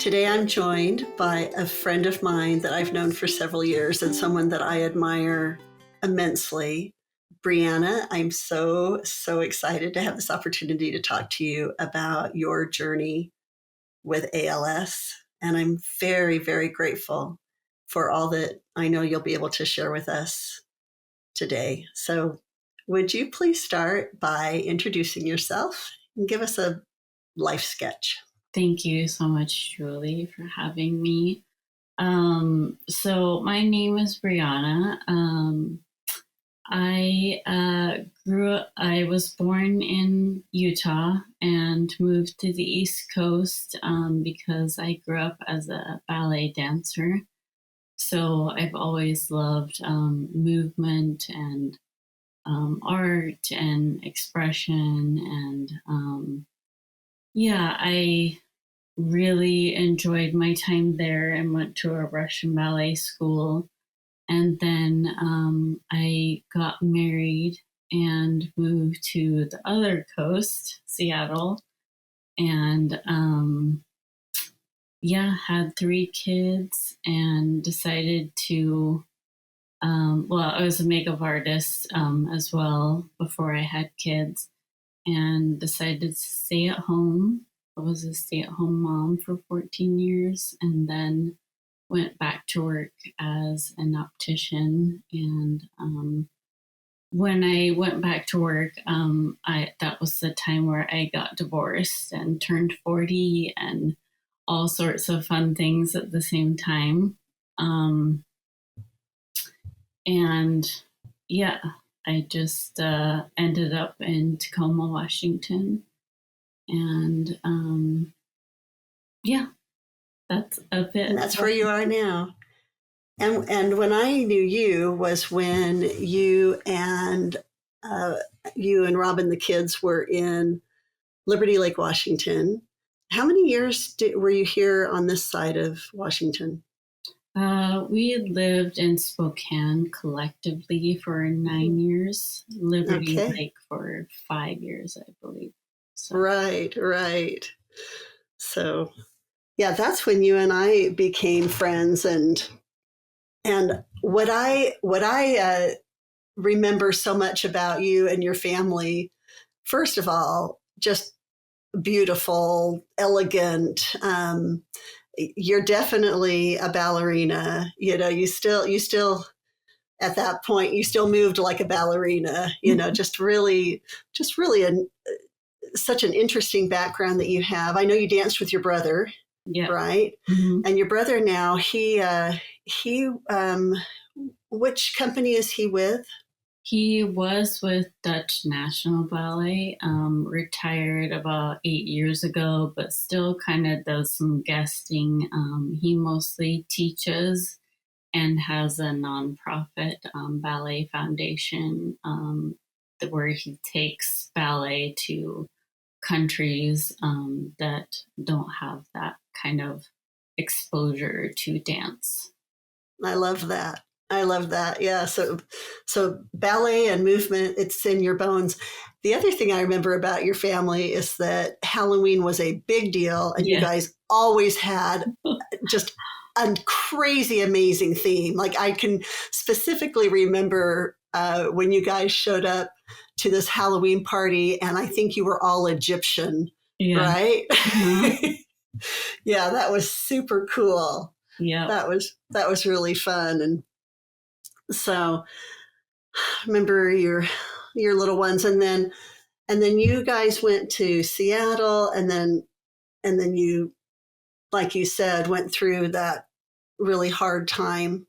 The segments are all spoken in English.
Today I'm joined by a friend of mine that I've known for several years and someone that I admire immensely. Brianna, I'm so excited to have this opportunity to talk to you about your journey with ALS. And I'm very grateful for all that I know you'll be able to share with us today. So would you please start by introducing yourself and give us a life sketch? Thank you so much, Julie, for having me. So my name is Brianna. I was born in Utah and moved to the East Coast because I grew up as a ballet dancer. So I've always loved movement and art and expression. And I really enjoyed my time there and went to a Russian ballet school. And then I got married and moved to the other coast, Seattle, and had 3 kids and decided to, I was a makeup artist as well before I had kids, and decided to stay at home. I was a stay-at-home mom for 14 years and then went back to work as an optician. And when I went back to work, that was the time where I got divorced and turned 40 and all sorts of fun things at the same time. I just ended up in Tacoma, Washington. And that's a bit. And that's where you are now. And when I knew you was when you and Robin the kids were in Liberty Lake, Washington. How many years were you here on this side of Washington? We lived in Spokane collectively for 9 years, Liberty Lake for 5 years, I believe. So. Right. So, yeah, that's when you and I became friends. And what I remember so much about you and your family, first of all, just beautiful, elegant. You're definitely a ballerina. You know, you still at that point, you still moved like a ballerina. You know, just really such an interesting background that you have. I know you danced with your brother, right? Mm-hmm. And your brother now, he which company is he with? He was with Dutch National Ballet, retired about 8 years ago, but still kind of does some guesting. He mostly teaches and has a nonprofit ballet foundation where he takes ballet to countries that don't have that kind of exposure to dance. I love that. Yeah. So ballet and movement, it's in your bones. The other thing I remember about your family is that Halloween was a big deal, and you guys always had just a crazy, amazing theme. Like I can specifically remember when you guys showed up to this Halloween party, and I think you were all Egyptian, right? Mm-hmm. Yeah, that was super cool. Yeah, that was really fun. And so remember your little ones, and then you guys went to Seattle, and then you, like you said, went through that really hard time.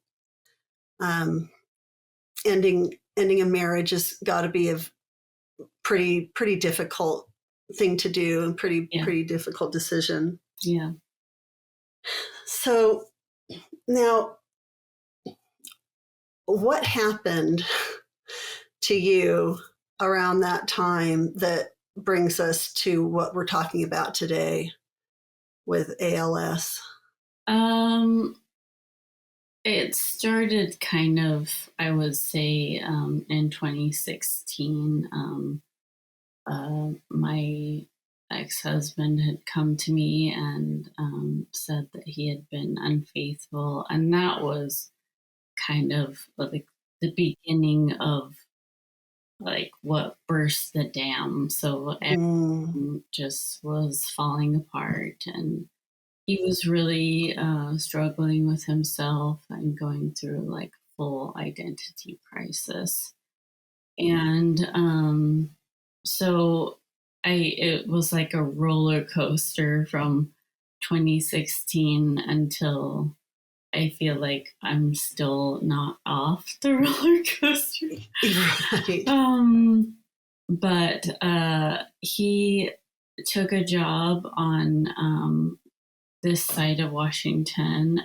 Ending a marriage has got to be a pretty difficult thing to do, and pretty difficult decision. Yeah. So now, what happened to you around that time that brings us to what we're talking about today with ALS? It started kind of, I would say, in 2016. I ex-husband had come to me and said that he had been unfaithful, and that was kind of like the beginning of like what burst the dam. So everything just was falling apart, and he was really struggling with himself and going through like full identity crisis. And so it was like a roller coaster from 2016 until I feel like I'm still not off the roller coaster. Right. But he took a job on this side of Washington,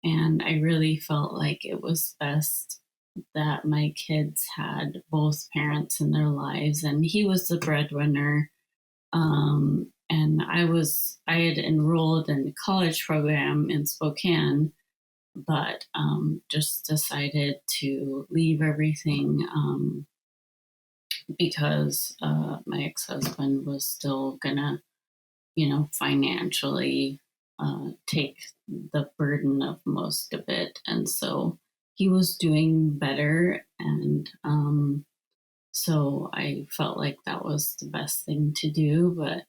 and I really felt like it was best that my kids had both parents in their lives, and he was the breadwinner. And I had enrolled in the college program in Spokane, but just decided to leave everything because my ex-husband was still gonna, financially take the burden of most of it. And so he was doing better. And so I felt like that was the best thing to do. But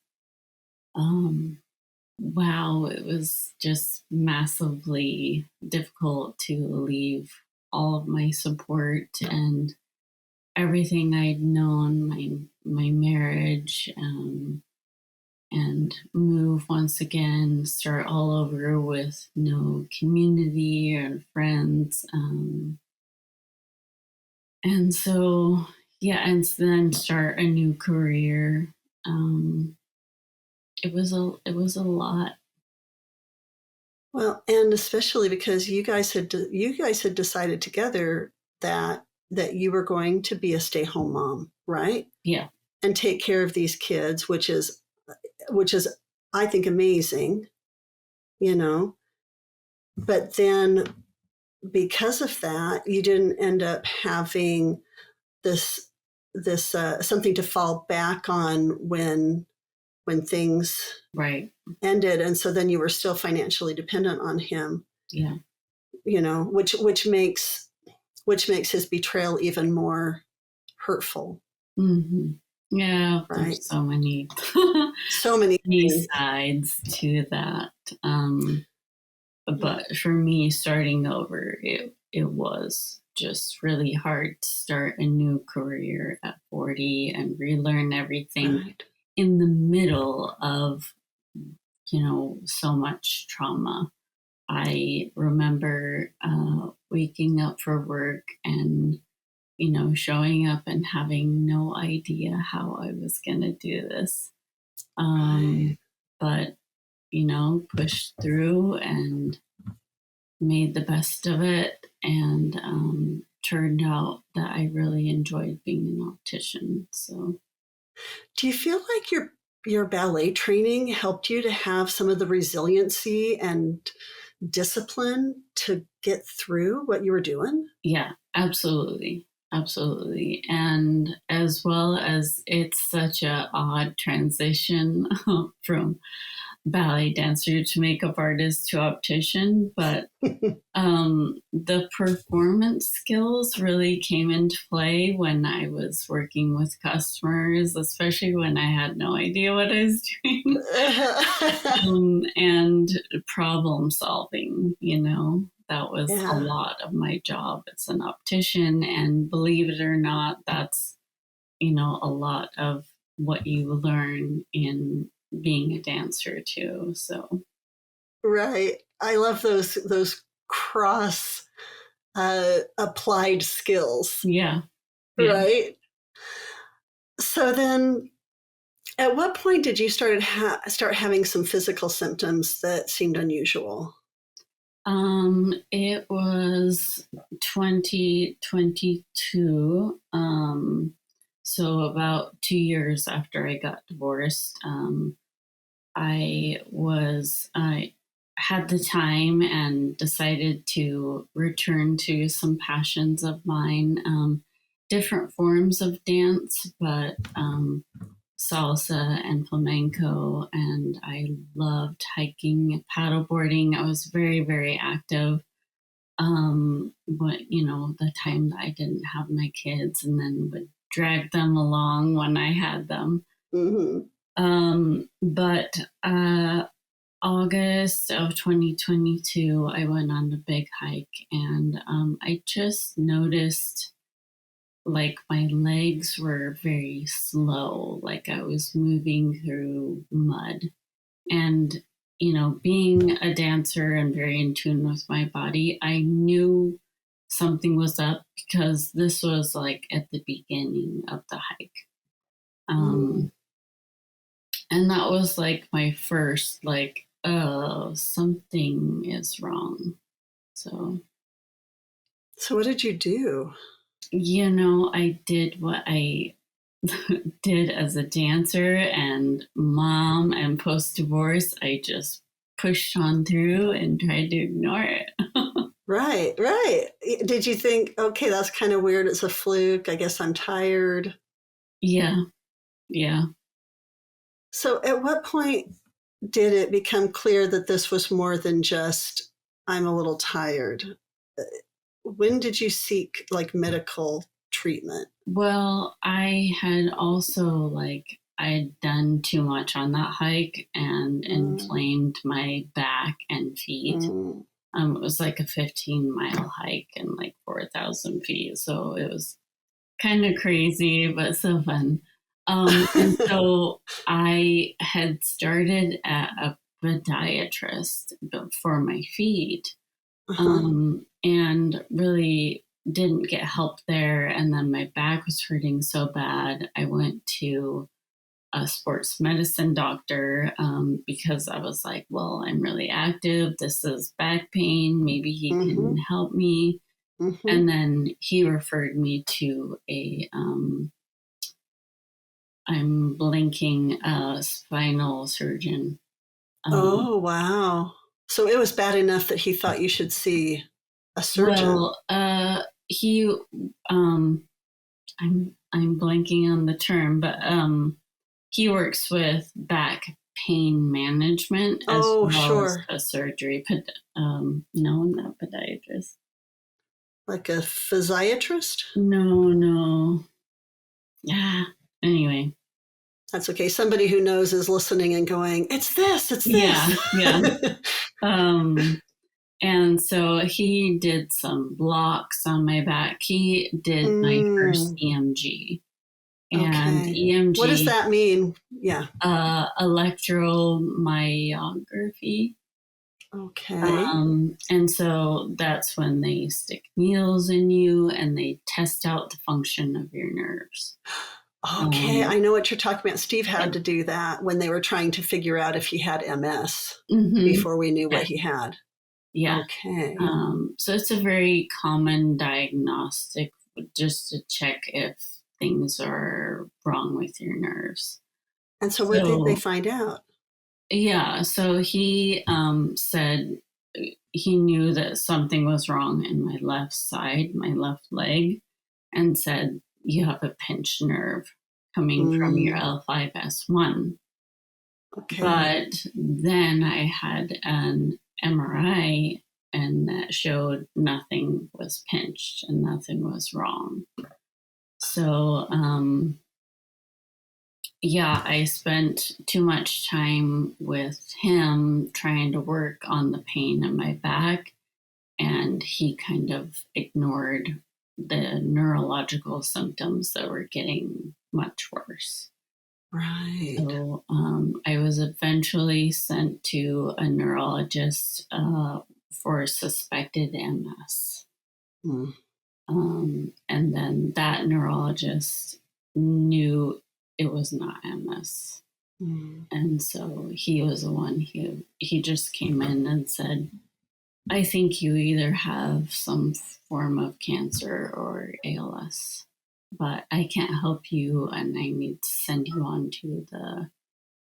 wow, it was just massively difficult to leave all of my support and everything I'd known, my marriage, and move once again, start all over with no community or friends. And so, yeah, and then start a new career. It was a lot. Well, and especially because you guys had decided together that you were going to be a stay-home mom, right? Yeah. And take care of these kids, which is I think amazing, you know. But then because of that, you didn't end up having this something to fall back on when things Right. ended, and so then you were still financially dependent on him. Yeah. Which makes his betrayal even more hurtful. Mm-hmm. Yeah, right? There's so many So many sides to that. But for me, starting over, it was just really hard to start a new career at 40 and relearn everything right. in the middle of, so much trauma. I remember waking up for work and, showing up and having no idea how I was going to do this. But, pushed through and made the best of it, and turned out that I really enjoyed being an optician. So, do you feel like your ballet training helped you to have some of the resiliency and discipline to get through what you were doing? yeah, absolutely. Absolutely. And as well as it's such a odd transition from ballet dancer to makeup artist to optician, but the performance skills really came into play when I was working with customers, especially when I had no idea what I was doing. And problem solving, that was a lot of my job as an optician. And believe it or not, that's, a lot of what you learn in being a dancer too. So, right. I love those cross applied skills. yeah. Right. So then, at what point did you start having some physical symptoms that seemed unusual? It was 2022. So about 2 years after I got divorced, I had the time and decided to return to some passions of mine, different forms of dance, but salsa and flamenco, and I loved hiking, paddleboarding. I was very, very active. But the time that I didn't have my kids, and then would drag them along when I had them. Mm-hmm. But August of 2022, I went on a big hike, and I just noticed like my legs were very slow, like I was moving through mud. And, being a dancer and very in tune with my body, I knew something was up because this was like at the beginning of the hike. Mm. And that was like my first, like, oh, something is wrong. So, So what did you do? I did what I did as a dancer and mom, and post divorce. I just pushed on through and tried to ignore it. Right, right. Did you think, okay, that's kind of weird. It's a fluke. I guess I'm tired. Yeah, yeah. So at what point did it become clear that this was more than just, I'm a little tired? When did you seek like medical treatment? Well, I had also I'd done too much on that hike and Mm, inflamed my back and feet. mm. It was like a 15-mile hike and like 4,000 feet. So it was kind of crazy, but so fun. And so I had started at a podiatrist for my feet, Uh-huh. and really didn't get help there. And then my back was hurting so bad. I went to a sports medicine doctor because I was like, well, I'm really active. This is back pain. Maybe he can Mm-hmm. help me. Mm-hmm. And then he referred me to I'm blinking, a spinal surgeon. Um, Oh, wow. So it was bad enough that he thought you should see a surgeon. well, he, um, I'm blanking on the term, but he works with back pain management as Oh, well as sure. a surgery. No, not podiatrist. Like a physiatrist? No, no. Yeah. Anyway, That's okay. Somebody who knows is listening and going, it's this, it's yeah, this. yeah. Um, And so he did some blocks on my back. He did my first Mm, EMG. And okay. What does EMG, that mean? Yeah. electromyography. Okay. And so that's when they stick needles in you and they test out the function of your nerves. Okay. Um, I know what you're talking about. Steve had to do that when they were trying to figure out if he had MS mhm. before we knew what Yeah. he had. Yeah. Okay. So it's a very common diagnostic just to check if things are wrong with your nerves. And so what did they So, find out? yeah, so he said he knew that something was wrong in my left side, my left leg, and said, you have a pinched nerve coming from your Mm, L5S1. okay. But then I had an MRI and that showed nothing was pinched and nothing was wrong. So, yeah, I spent too much time with him trying to work on the pain in my back, and he kind of ignored the neurological symptoms that were getting much worse. Right. So I was eventually sent to a neurologist for suspected MS. Mm, And then that neurologist knew it was not MS. mm. And so he was the one who he just came in and said, I think you either have some form of cancer or ALS, but I can't help you and I need to send you on to the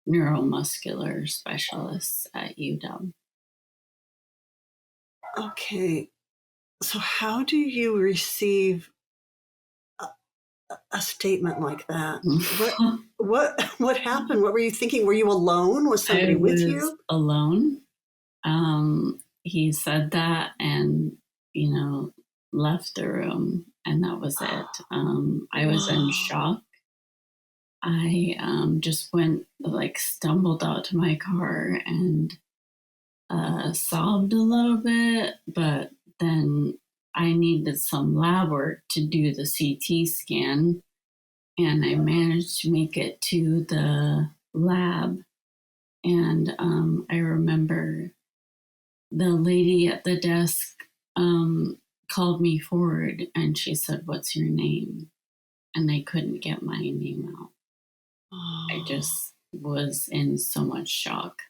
neuromuscular specialists at UW. Okay. So how do you receive a statement like that? What happened? What were you thinking? Were you alone? Was I somebody with was you? alone. He said that and, you know, left the room, and that was it. I was in Whoa. shock. I just went, like, stumbled out to my car and sobbed a little bit, but then I needed some lab work to do the CT scan, and I managed to make it to the lab. And I remember the lady at the desk called me forward and she said, "What's your name?" And I couldn't get my name out. I Oh, just was in so much shock.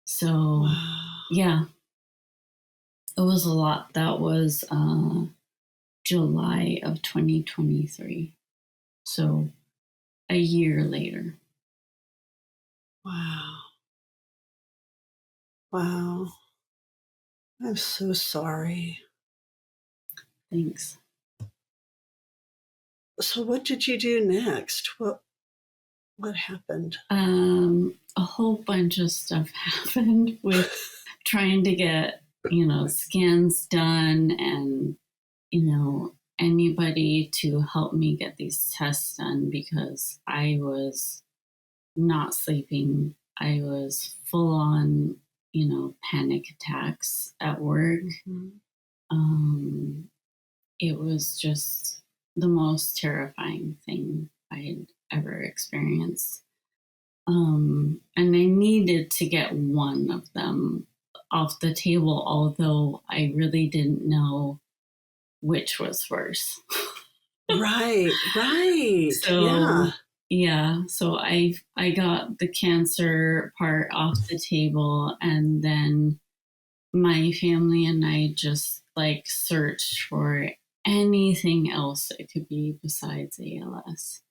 So, wow. yeah, it was a lot. That was July of 2023. So, a year later. Wow. Wow. I'm so sorry. Thanks. So what did you do next? What happened? A whole bunch of stuff happened with trying to get, scans done and, anybody to help me get these tests done because I was not sleeping. I was full on, panic attacks at work. Mhm. Um, it was just the most terrifying thing I'd ever experienced. And I needed to get one of them off the table, although I really didn't know which was worse. Right, right. Yeah. So yeah, so I got the cancer part off the table, and then my family and I just like searched for anything else it could be besides ALS.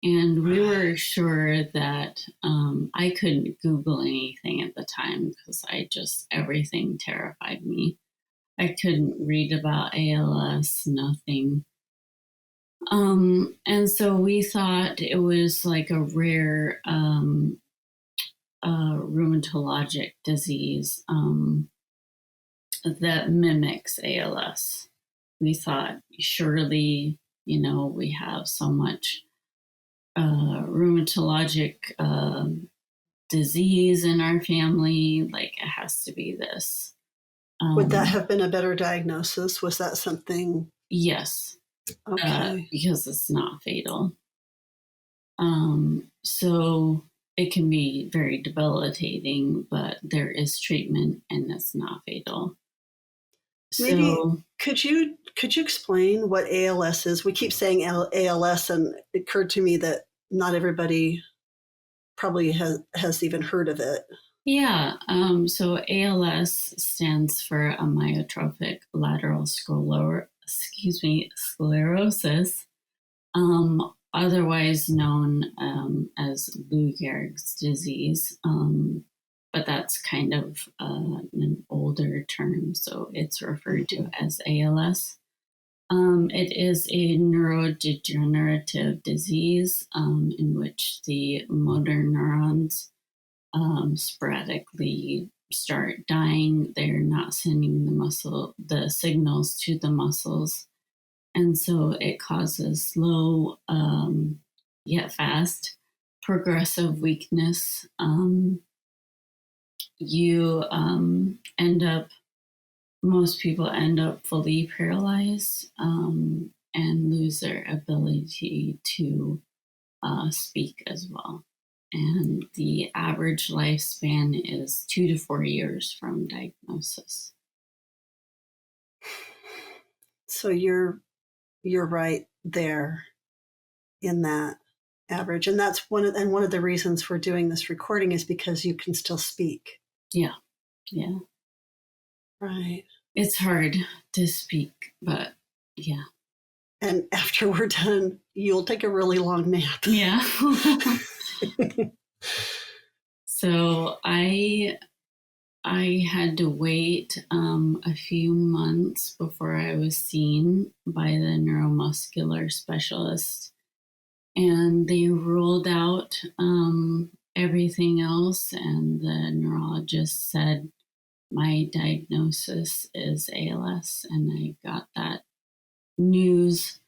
And we were Right. sure that I couldn't Google anything at the time because everything terrified me. I couldn't read about ALS, nothing. And so we thought it was like a rare rheumatologic disease that mimics ALS. We thought surely, we have so much rheumatologic disease in our family, like it has to be this. Would that Um, have been a better diagnosis? Was that something? yes, Okay. because it's not fatal. So it can be very debilitating, but there is treatment and it's not fatal. Maybe So, could you explain what ALS is? We keep saying ALS, and it occurred to me that not everybody probably has even heard of it. yeah, so ALS stands for amyotrophic lateral sclerosis, otherwise known as Lou Gehrig's disease. But that's kind of an older term, so it's referred to Mhm. as ALS. It is a neurodegenerative disease in which the motor neurons sporadically start dying. They're not sending the signals to the muscles, and so it causes slow yet fast progressive weakness. You end up Most people end up fully paralyzed and lose their ability to speak as well. And the average lifespan is 2 to 4 years from diagnosis. So you're right there in that average, and that's one of the reasons we're doing this recording is because you can still speak. Yeah, yeah. Right. It's hard to speak, but yeah. And after we're done, you'll take a really long nap. Yeah. So I I had to wait a few months before I was seen by the neuromuscular specialist, and they ruled out everything else. And the neurologist said my diagnosis is ALS, and I got that news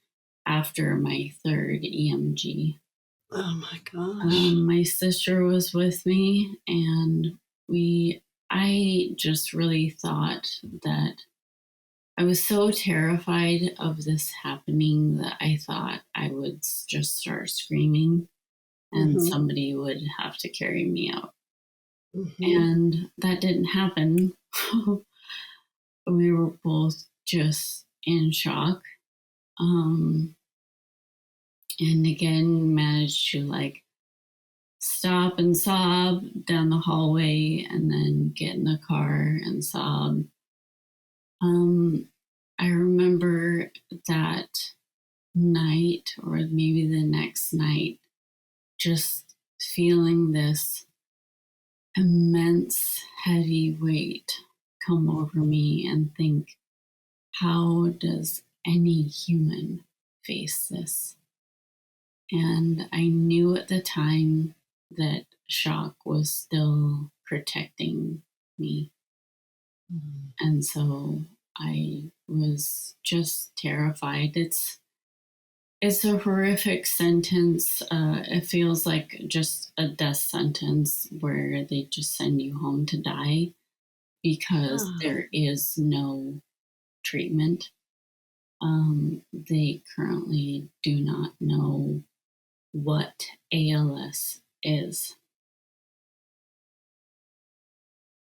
after my third EMG. Oh my gosh. My sister was with me, and I just really thought that I was so terrified of this happening that I thought I would just start screaming and Mm-hmm. somebody would have to carry me out. Mm-hmm. And that didn't happen. We were both just in shock. Um, and again, managed to like stop and sob down the hallway and then get in the car and sob. Um, I remember that night or maybe the next night, just feeling this immense heavy weight come over me and think, how does any human face this? And I knew at the time that shock was still protecting me. Mm-hmm. And so I was just terrified. It's a horrific sentence. It feels like just a death sentence where they just send you home to die because Ah, there is no treatment. They currently do not know what ALS is,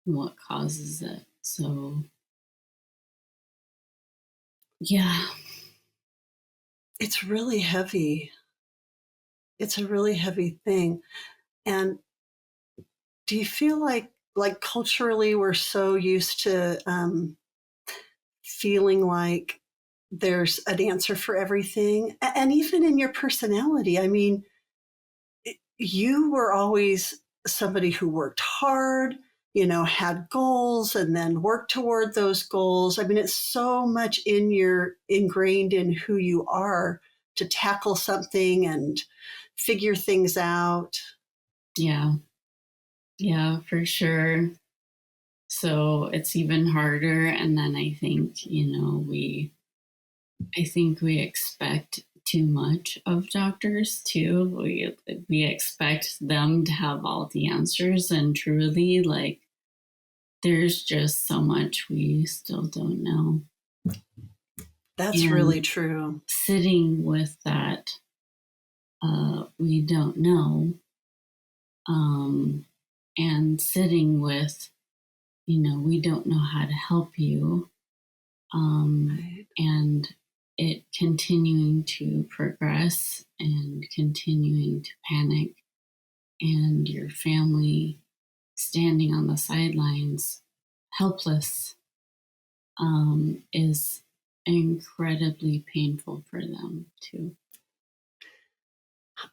what causes it. So, yeah, it's really heavy. It's a really heavy thing. And do you feel like culturally we're so used to feeling like there's an answer for everything? And even in your personality, I mean, you were always somebody who worked hard, had goals and then worked toward those goals. I mean, it's so much ingrained in who you are to tackle something and figure things out. yeah, yeah, for sure. So it's even harder. And then I think we expect too much of doctors too. We expect them to have all the answers, and truly, like, there's just so much we still don't know. That's really And true. sitting with that, we don't know, um, and sitting with, we don't know how to help you, Right. and it continuing to progress and continuing to panic, and your family standing on the sidelines helpless, is incredibly painful for them too.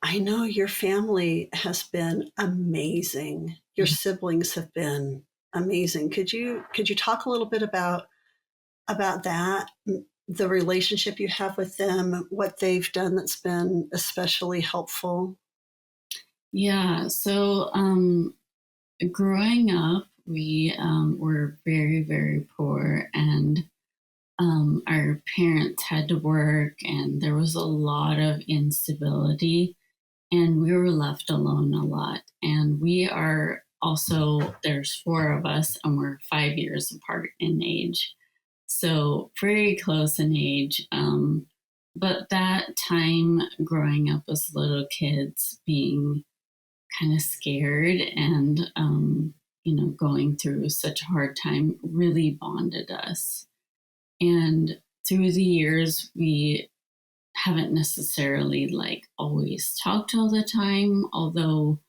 I know your family has been amazing. Your Yeah. siblings have been amazing. Could you talk a little bit about that, the relationship you have with them, what they've done that's been especially helpful? Yeah. So, growing up, we were very, very poor, and our parents had to work, and there was a lot of instability, and we were left alone a lot. And we are also, there's four of us, and we're 5 years apart in age. So very close in age. But that time growing up as little kids, being kind of scared and, going through such a hard time really bonded us. And through the years, we haven't necessarily like always talked all the time, although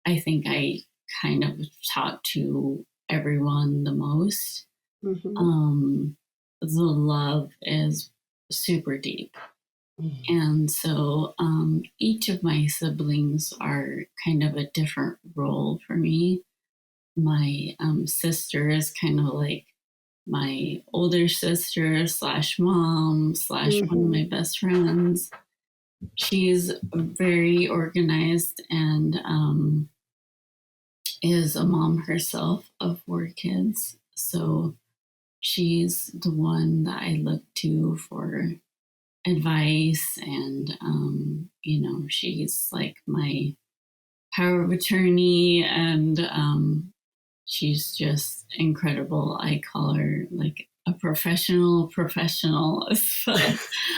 I think I kind of talk to everyone the most. Hmm. Um, the love is super deep. And so each of my siblings are kind of a different role for me. my sister is kind of like my older sister slash mom slash one of Mm-hmm. my best friends. She's very organized and is a mom herself of 4 kids. So she's the one that I look to for advice. And, she's like my power of attorney. And she's just incredible. I call her like a professional. So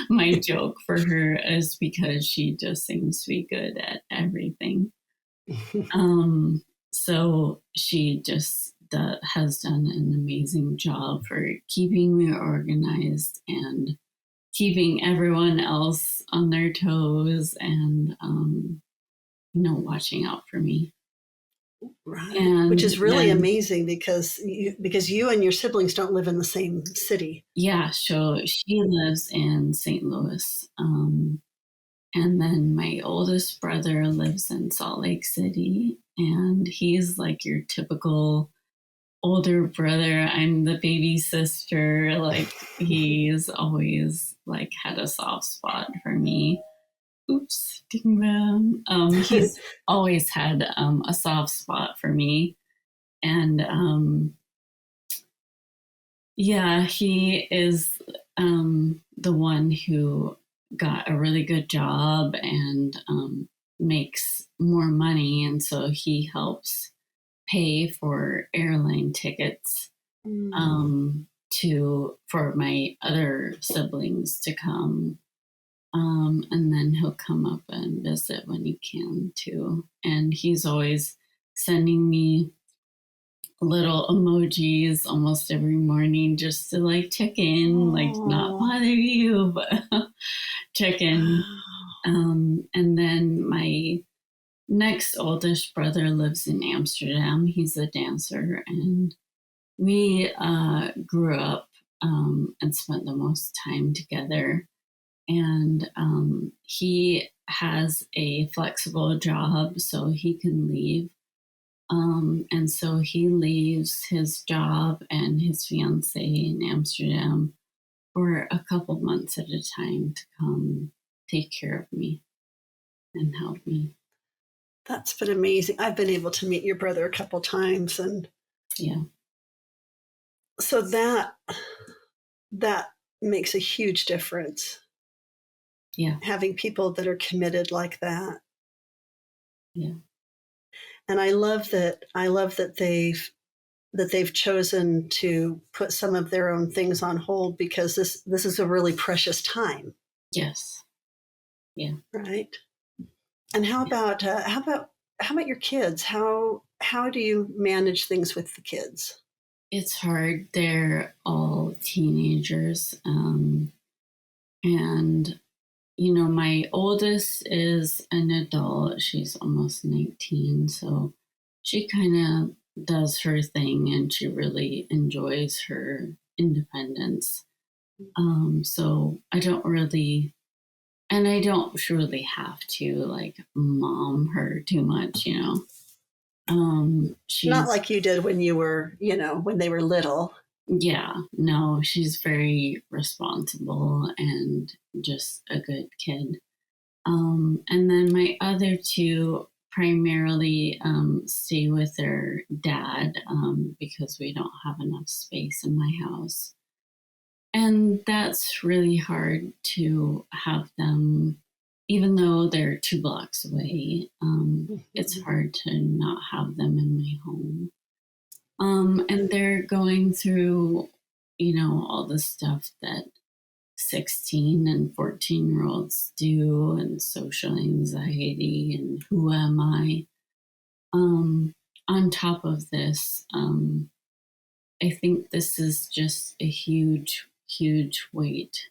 my joke for her is because she just seems to be good at everything. Um, so she just has done an amazing job for keeping me organized and keeping everyone else on their toes and, watching out for me. Right. Which And is really then, amazing because you and your siblings don't live in the same city. yeah, so she lives in St. Louis. And then my oldest brother lives in Salt Lake City, and he's like your typical older brother. I'm the baby sister. Like he's always like had a soft spot for me. Oops, ding them. He's always had a soft spot for me, and yeah, he is the one who got a really good job and makes more money, and so he helps pay for airline tickets Mm. to for my other siblings to come. And then he'll come up and visit when he can too. And he's always sending me little emojis almost every morning just to like check in, like not Oh. bother you, but check in. And then my next oldest brother lives in Amsterdam. He's a dancer, and we grew up and spent the most time together. And he has a flexible job, so he can leave. And so he leaves his job and his fiance in Amsterdam for a couple months at a time to come take care of me and help me. That's been amazing. I've been able to meet your brother a couple times, and Yeah, so that makes a huge difference. yeah, Having people that are committed like that. yeah. And I love that they've chosen to put some of their own things on hold because this is a really precious time, Yes, yeah. right? And how about your kids? How do you manage things with the kids? It's hard. They're all teenagers. And my oldest is an adult. She's almost 19. So she kind of does her thing and she really enjoys her independence. So I don't really have to like mom her too much. Not She's, like you did when when they were little. yeah, no, she's very responsible and just a good kid. And then my other two primarily stay with their dad because we don't have enough space in my house. And that's really hard to have them, even though they're 2 blocks away. It's Mhm. hard to not have them in my home. And they're going through, all the stuff that 16 and 14-year-olds do and social anxiety and who am I. Um, on top of this, I think this is just a huge weight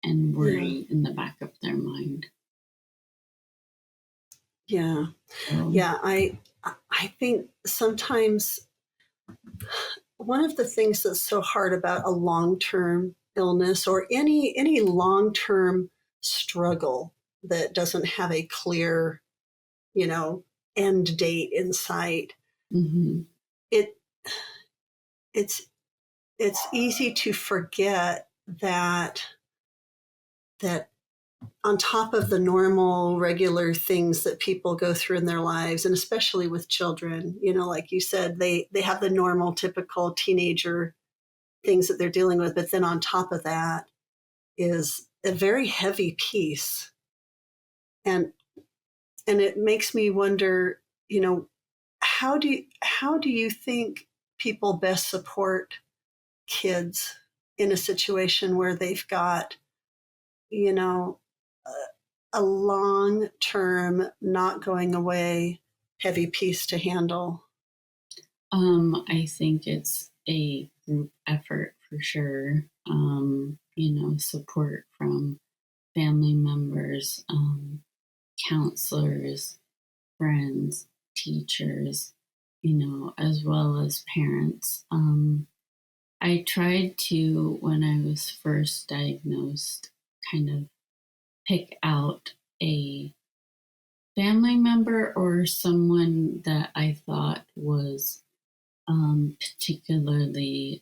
and Yeah, worry in the back of their mind. yeah, So, yeah. I think sometimes one of the things that's so hard about a long-term illness or any long-term struggle that doesn't have a clear, you know, end date in sight mhm, it it's it's easy to forget that on top of the normal, regular things that people go through in their lives, and especially with children, like you said, they have the normal, typical teenager things that they're dealing with. But then on top of that is a very heavy piece. And it makes me wonder, how do you think people best support kids in a situation where they've got, you know, a long-term, not going away, heavy piece to handle? I think it's a group effort for sure. Support from family members, counselors, friends, teachers, as well as parents. I tried to, when I was first diagnosed, kind of pick out a family member or someone that I thought was particularly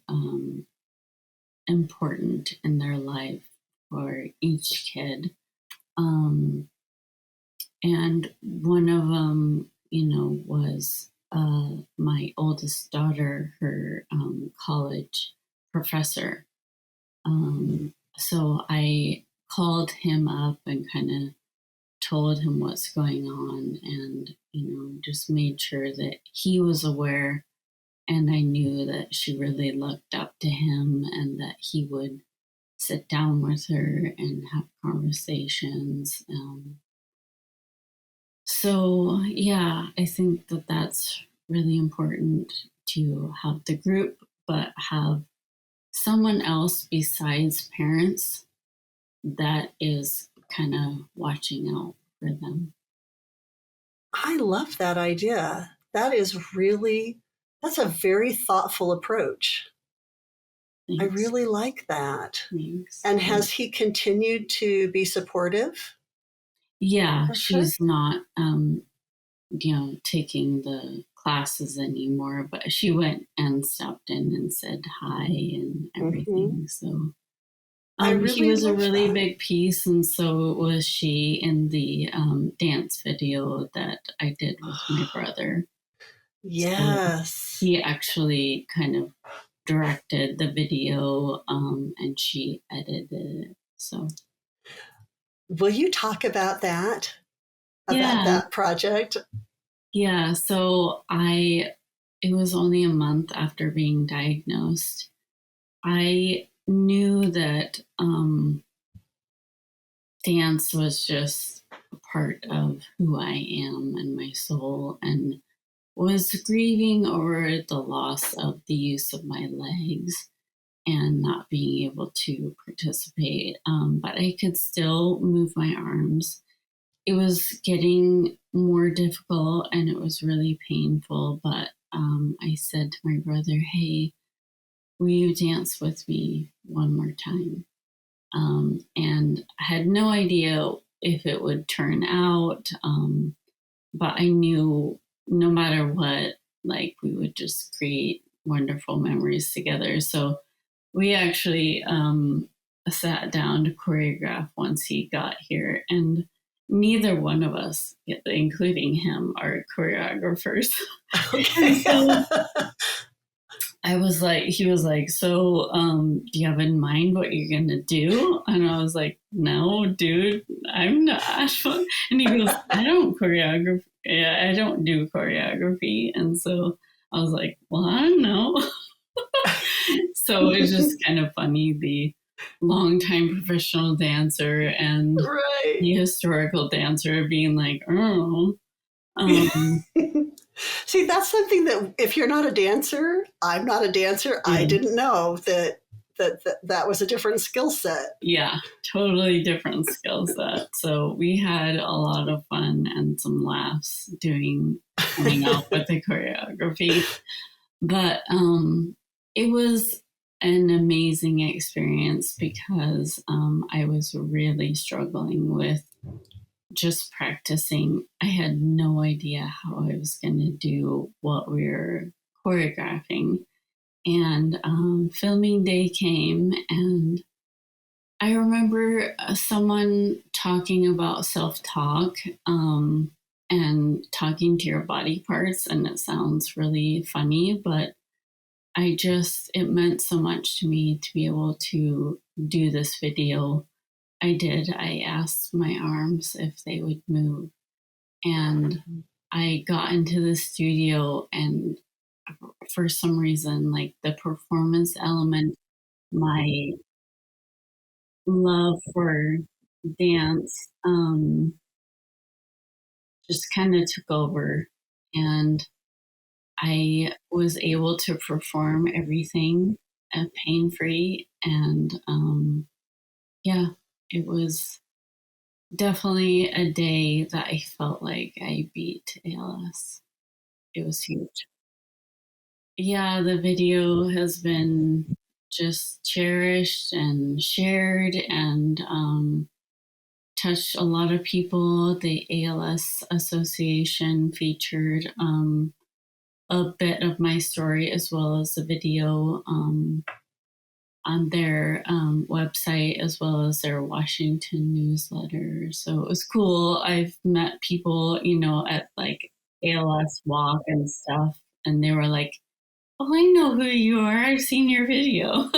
important in their life for each kid. And one of them, was my oldest daughter, her college professor. So I called him up and kind of told him what's going on and, just made sure that he was aware. And I knew that she really looked up to him and that he would sit down with her and have conversations. Yeah, I think that that's really important to have the group, but have someone else besides parents that is kind of watching out for them. I love that idea. That's a very thoughtful approach. I Thanks. really like that. Thanks. And has he continued to be supportive? Yeah, For sure. she's not, taking the classes anymore, but she went and stopped in and said hi and everything. So I he really was a love really that. big piece, and so was she in the dance video that I did with my brother. So Yes. he actually kind of directed the video, and she edited it. So Will you talk about that? About yeah, that project? yeah. So it was only a month after being diagnosed. I knew that dance was just a part of who I am and my soul, and was grieving over the loss of the use of my legs and not being able to participate. But I could still move my arms. It was getting more difficult and it was really painful. But I said to my brother, "Hey, will you dance with me one more time?" And I had no idea if it would turn out. But I knew no matter what, like we would just create wonderful memories together. So we actually sat down to choreograph once he got here, and neither one of us, including him, are choreographers. And Okay. so he was like, "So, do you have in mind what you're going to do?" And I was like, "No, dude, I'm not." And he goes, "I don't choreograph. Yeah, I don't do choreography." And so I was like, "Well, I don't know." So it's just kind of funny, the longtime professional dancer and Right. the historical dancer being like, "Oh, um, See, that's something that if you're not a dancer, I'm not a dancer. I yeah." didn't know that was a different skill set. Yeah, totally different skill set. So we had a lot of fun and some laughs coming out with the choreography. But it was an amazing experience because I was really struggling with just practicing. I had no idea how I was going to do what we were choreographing, and filming day came, and I remember someone talking about self-talk, and talking to your body parts, and it sounds really funny, but it meant so much to me to be able to do this video. I did. I asked my arms if they would move, and I got into the studio, and for some reason, like the performance element, my love for dance, just kind of took over, and I was able to perform everything pain free, and yeah, it was definitely a day that I felt like I beat ALS. It was huge. Yeah, the video has been just cherished and shared, and touched a lot of people. The ALS Association featured a bit of my story as well as a video on their website, as well as their Washington newsletter. So it was cool. I've met people, at like ALS walk and stuff, and they were like, "Oh, I know who you are. I've seen your video."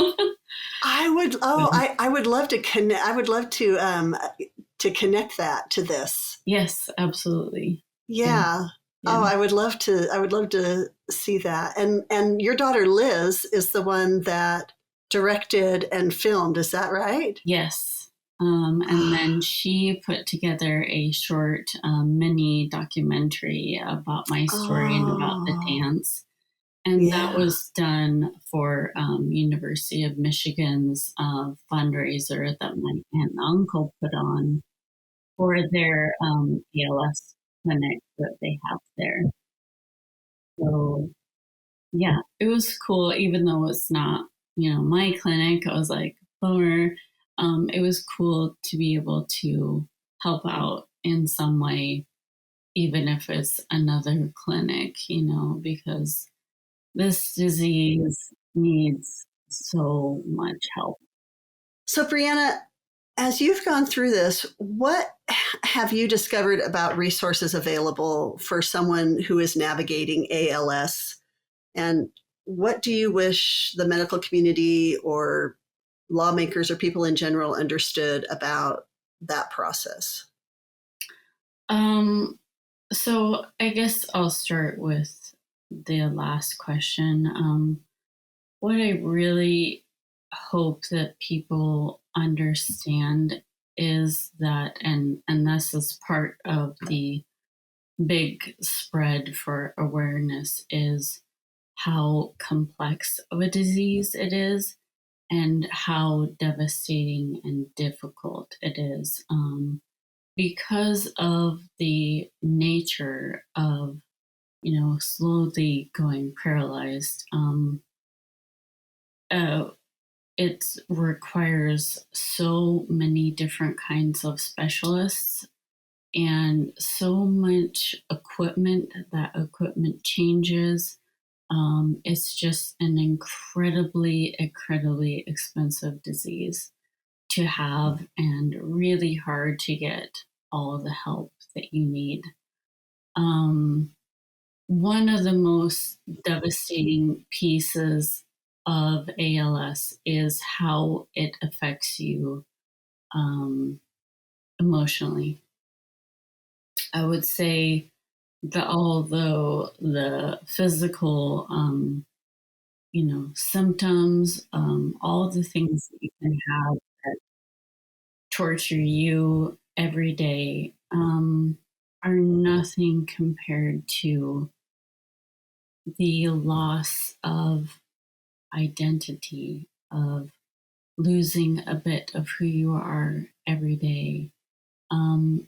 I would love to connect. I would love to connect that to this. Yes, absolutely. Yeah. Yeah. Oh, I would love to see that. And your daughter Liz is the one that directed and filmed, is that right? Yes. And then she put together a short mini documentary about my story and about the Oh, dance. And that yeah. was done for University of Michigan's fundraiser that my aunt and uncle put on for their ALS clinic that they have there. So yeah, it was cool, even though it's not, my clinic. I was like, bummer. It was cool to be able to help out in some way, even if it's another clinic, because this disease needs so much help. So, Brianna, as you've gone through this, what have you discovered about resources available for someone who is navigating ALS? And what do you wish the medical community or lawmakers or people in general understood about that process? Um, so I guess I'll start with the last question. What I really hope that people understand is that, and this is part of the big spread for awareness, is how complex of a disease it is and how devastating and difficult it is, because of the nature of slowly going paralyzed. Uh, it requires so many different kinds of specialists and so much equipment. That equipment changes. It's just an incredibly expensive disease to have, and really hard to get all the help that you need. Um, One of the most devastating pieces of ALS is how it affects you um, emotionally. I would say that although the physical, symptoms, all the things that you can have that torture you every day, are nothing compared to the loss of identity, of losing a bit of who you are every day,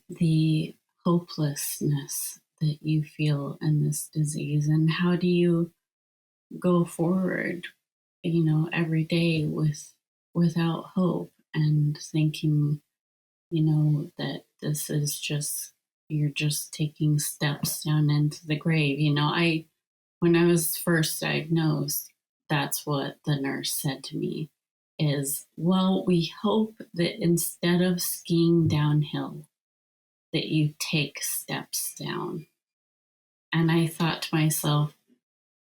the hopelessness that you feel in this disease, and how do you go forward, every day without hope, and thinking, that this is just, you're just taking steps down into the grave. I when I was first diagnosed, that's what the nurse said to me is, well, we hope that instead of skiing downhill, that you take steps down. And I thought to myself,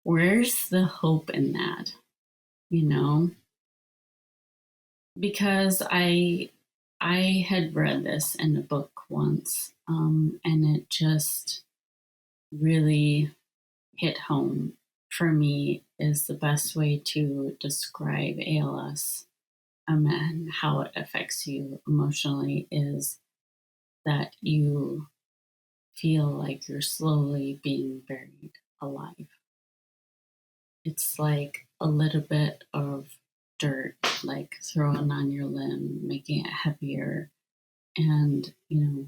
where's the hope in that? You know, because I had read this in a book once, and it just really hit home for me is the best way to describe ALS, and how it affects you emotionally is that you feel like you're slowly being buried alive. It's like a little bit of dirt, like thrown on your limb, making it heavier, and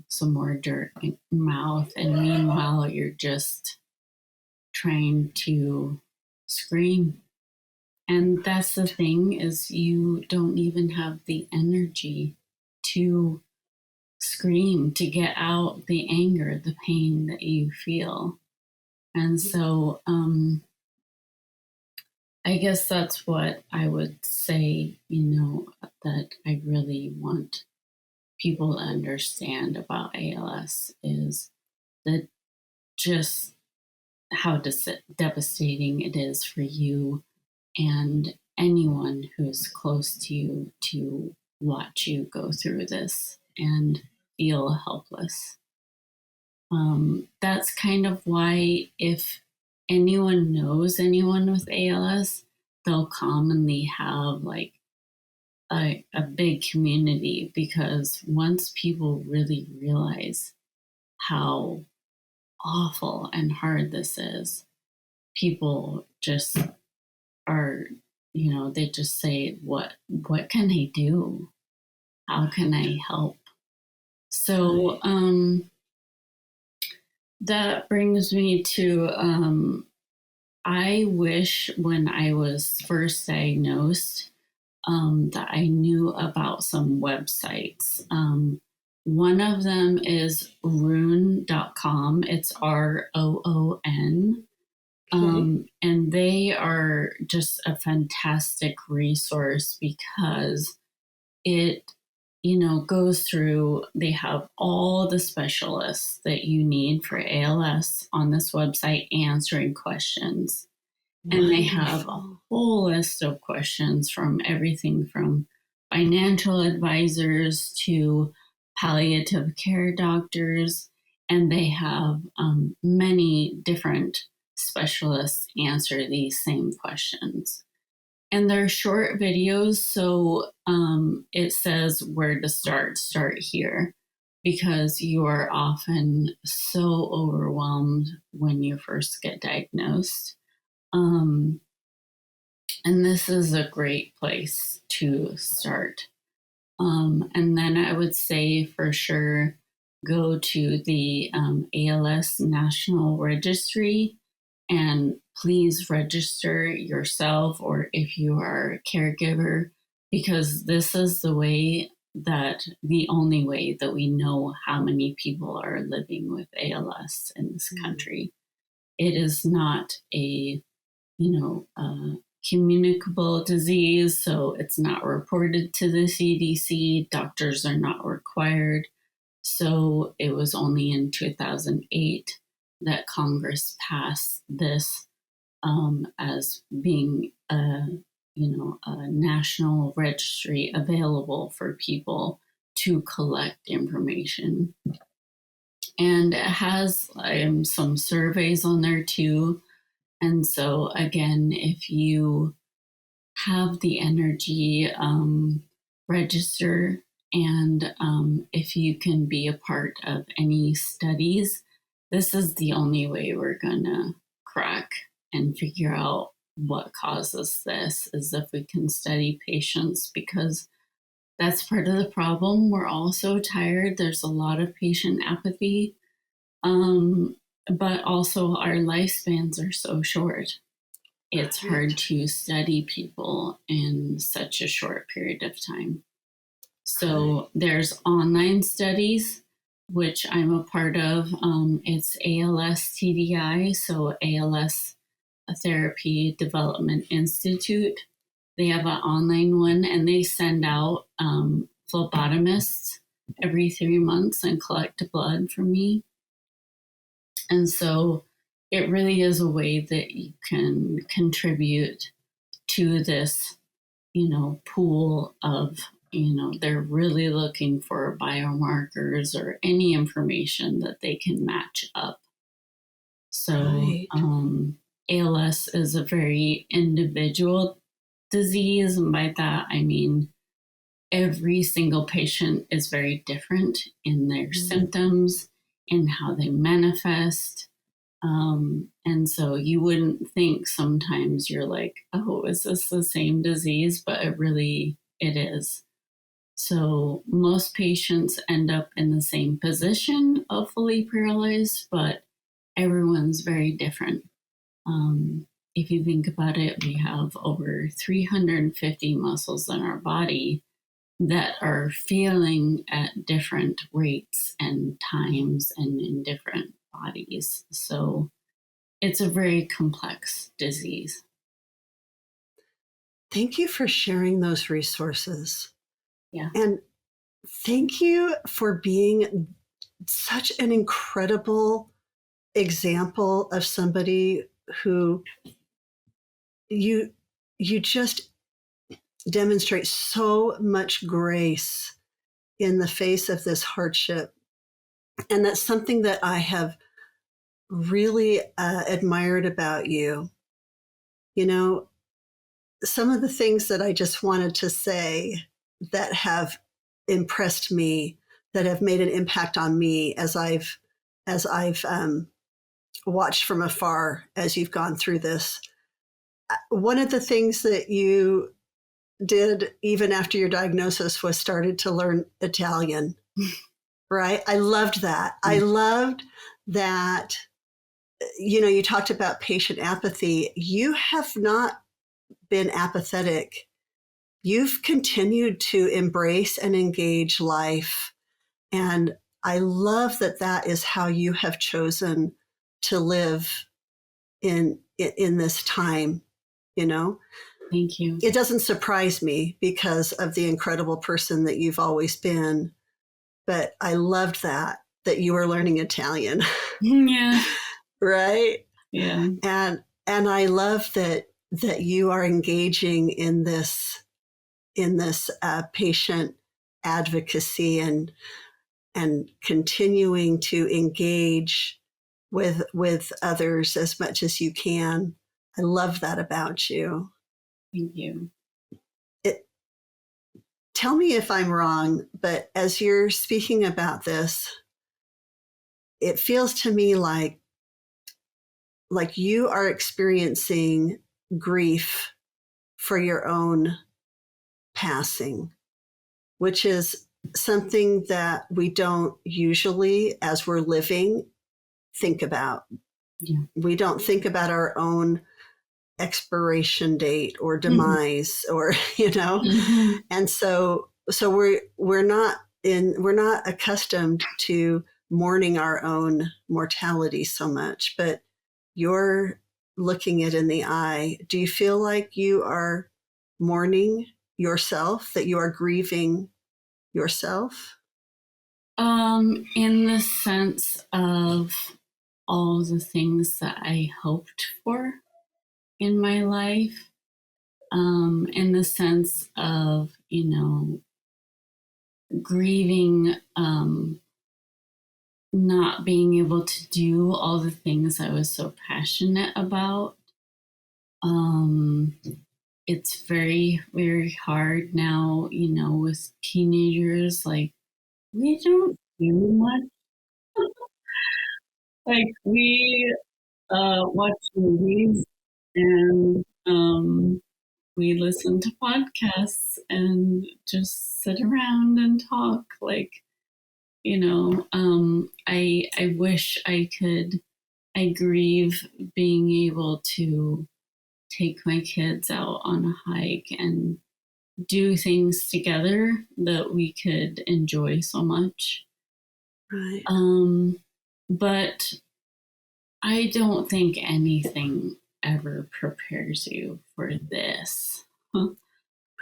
some more dirt in your mouth. And meanwhile, you're just trying to scream. And that's the thing is you don't even have the energy to scream, to get out the anger, the pain that you feel. And so I guess that's what I would say, that I really want people to understand about ALS is that just how devastating it is for you and anyone who's close to you to watch you go through this and feel helpless. That's kind of why if anyone knows anyone with ALS, they'll commonly have like a big community, because once people really realize how awful and hard this is, people just are, they just say, what can I do? How can I help? So that brings me to I wish when I was first diagnosed that I knew about some websites. One of them is roon.com. It's ROON. And they are just a fantastic resource because it, goes through, they have all the specialists that you need for ALS on this website answering questions. And they have a whole list of questions from everything from financial advisors to palliative care doctors. And they have many different specialists answer these same questions. And they're short videos, so it says where to start here, because you are often so overwhelmed when you first get diagnosed. And this is a great place to start. And then I would say for sure, go to the ALS National Registry, and please register yourself, or if you are a caregiver, because this is the only way that we know how many people are living with ALS in this country. It is not a communicable disease, so it's not reported to the CDC. Doctors are not required. So it was only in 2008 that Congress passed this as being a national registry available for people to collect information. And it has some surveys on there too. And so, again, if you have the energy, register. And if you can be a part of any studies, this is the only way we're going to crack and figure out what causes this, is if we can study patients, because that's part of the problem. We're all so tired. There's a lot of patient apathy. But also our lifespans are so short. It's hard to study people in such a short period of time. So there's online studies, which I'm a part of. It's ALS TDI, so ALS a therapy development institute. They have an online one, and they send out phlebotomists every 3 months and collect blood from me. And so it really is a way that you can contribute to this, pool of, they're really looking for biomarkers or any information that they can match up. So Right. ALS is a very individual disease. And by that, I mean, every single patient is very different in their symptoms and how they manifest. And so you wouldn't think sometimes you're like, oh, is this the same disease? But it is. So most patients end up in the same position of fully paralyzed, but everyone's very different. If you think about it, we have over 350 muscles in our body that are feeling at different rates and times and in different bodies. So it's a very complex disease. Thank you for sharing those resources. Yeah. And thank you for being such an incredible example of somebody who you just demonstrate so much grace in the face of this hardship. And that's something that I have really admired about you. Some of the things that I just wanted to say that have impressed me, that have made an impact on me as I've watched from afar as you've gone through this. One of the things that you did even after your diagnosis was started to learn Italian, right? I loved that. I loved that, you talked about patient apathy. You have not been apathetic. You've continued to embrace and engage life. And I love that that is how you have chosen to live in this time, Thank you. It doesn't surprise me because of the incredible person that you've always been. But I loved that you were learning Italian. Yeah. Right? Yeah. And I love that you are engaging in this patient advocacy and continuing to engage with others as much as you can. I love that about you. Thank you. Tell me if I'm wrong, but as you're speaking about this, it feels to me like you are experiencing grief for your own passing, which is something that we don't usually, as we're living, think about. Yeah. We don't think about our own expiration date or demise or and so we're not accustomed to mourning our own mortality so much, but you're looking it in the eye. Do you feel like you are mourning yourself, that you are grieving yourself? In the sense of all the things that I hoped for in my life, in the sense of, grieving, not being able to do all the things I was so passionate about. It's very, very hard now, with teenagers, like, we don't do much. Like, we watch movies and we listen to podcasts and just sit around and talk. Like, I wish I grieve being able to take my kids out on a hike and do things together that we could enjoy so much. Right. But I don't think anything ever prepares you for this.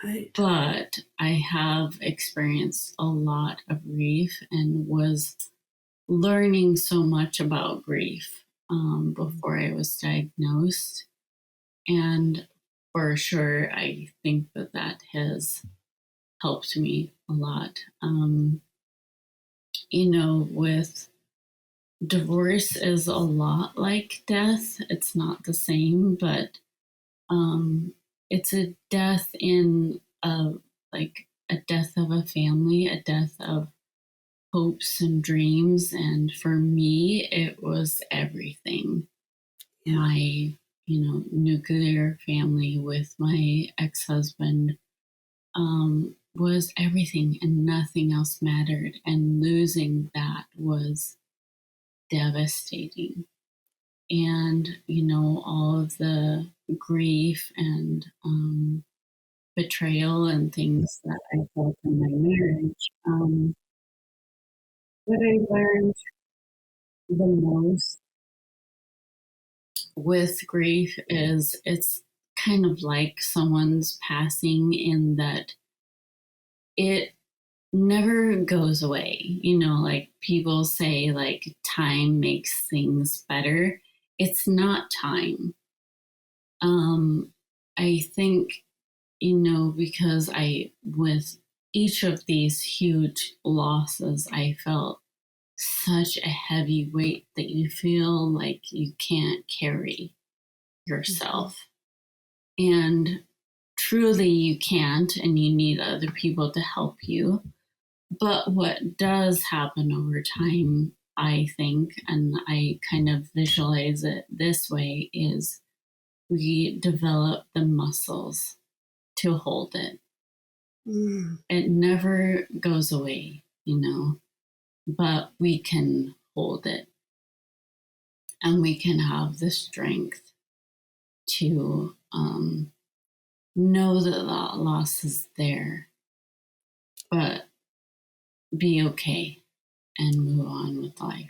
Right. But I have experienced a lot of grief and was learning so much about grief before I was diagnosed. And for sure, I think that that has helped me a lot. With divorce is a lot like death. It's not the same, but it's a death in like a death of a family, a death of hopes and dreams. And for me, it was everything. Yeah. My, nuclear family with my ex-husband was everything and nothing else mattered. And losing that was devastating. And, all of the grief and betrayal and things that I felt in my marriage. What I learned the most with grief is it's kind of like someone's passing, in that it never goes away. Like people say, like time makes things better. It's not time. Um, I think, because with each of these huge losses, I felt such a heavy weight that you feel like you can't carry yourself. And truly, you can't, and you need other people to help you. But what does happen over time, I think, and I kind of visualize it this way, is we develop the muscles to hold it. Mm. It never goes away, but we can hold it, and we can have the strength to know that that loss is there, but be okay and move on with life.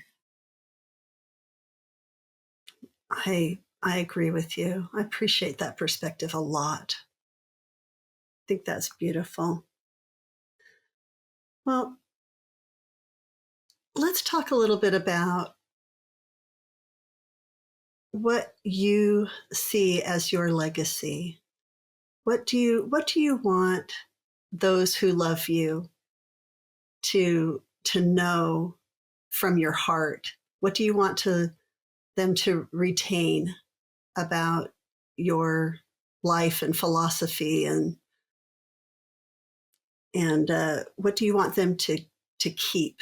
I agree with you. I appreciate that perspective a lot. I think that's beautiful. Well, let's talk a little bit about what you see as your legacy. What do you want those who love you to know from your heart? What do you want them to retain about your life and philosophy, and what do you want them to keep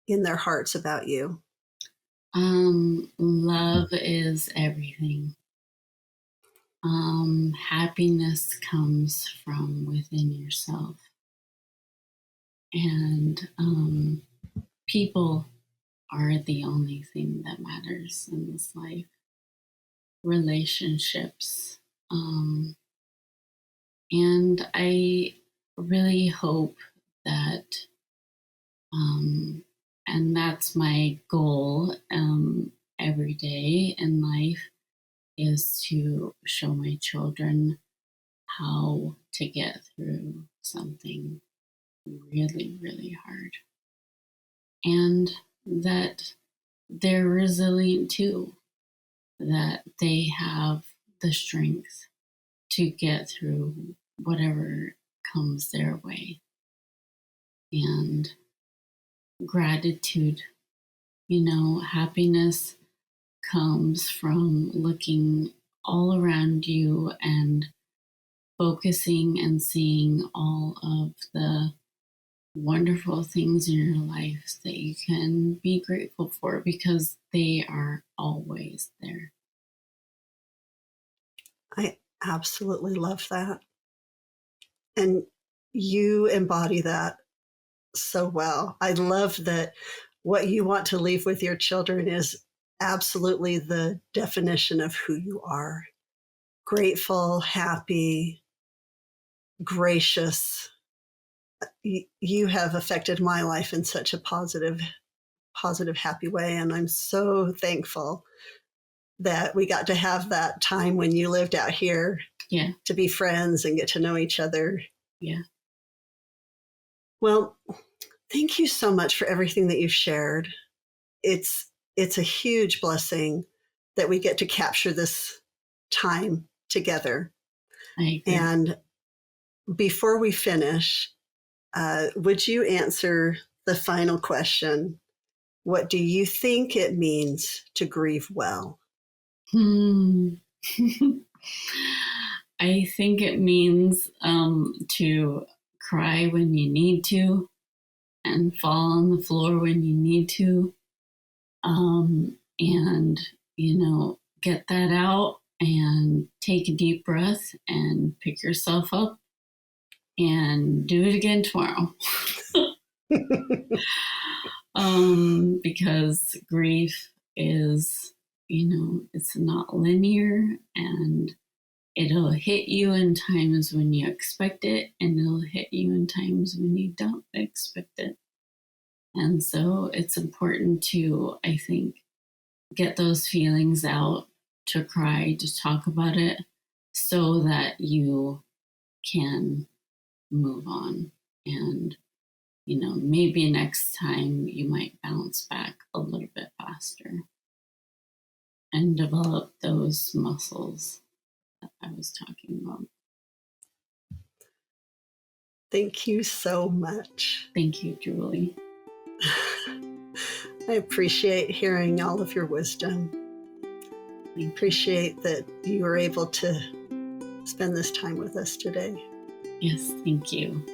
in their hearts about you? Love is everything. Happiness comes from within yourself, and people are the only thing that matters in this life. Relationships, and I really hope that, and that's my goal every day in life, is to show my children how to get through something really, really hard. And that they're resilient too, that they have the strength to get through whatever comes their way. And gratitude, happiness comes from looking all around you and focusing and seeing all of the wonderful things in your life that you can be grateful for, because they are always there. I absolutely love that. And you embody that so well. I love that what you want to leave with your children is absolutely the definition of who you are: grateful, happy, gracious. You have affected my life in such a positive, happy way. And I'm so thankful that we got to have that time when you lived out here. Yeah. To be friends and get to know each other. Yeah. Well, thank you so much for everything that you've shared. It's a huge blessing that we get to capture this time together. I agree. And before we finish, would you answer the final question? What do you think it means to grieve well? I think it means to cry when you need to and fall on the floor when you need to. And, get that out and take a deep breath and pick yourself up and do it again tomorrow. Because grief is, it's not linear, and it'll hit you in times when you expect it, and it'll hit you in times when you don't expect it. And so it's important to, I think, get those feelings out, to cry, to talk about it, so that you can move on. And, maybe next time you might bounce back a little bit faster and develop those muscles that I was talking about. Thank you so much. Thank you, Julie. I appreciate hearing all of your wisdom. I appreciate that you were able to spend this time with us today. Yes, thank you.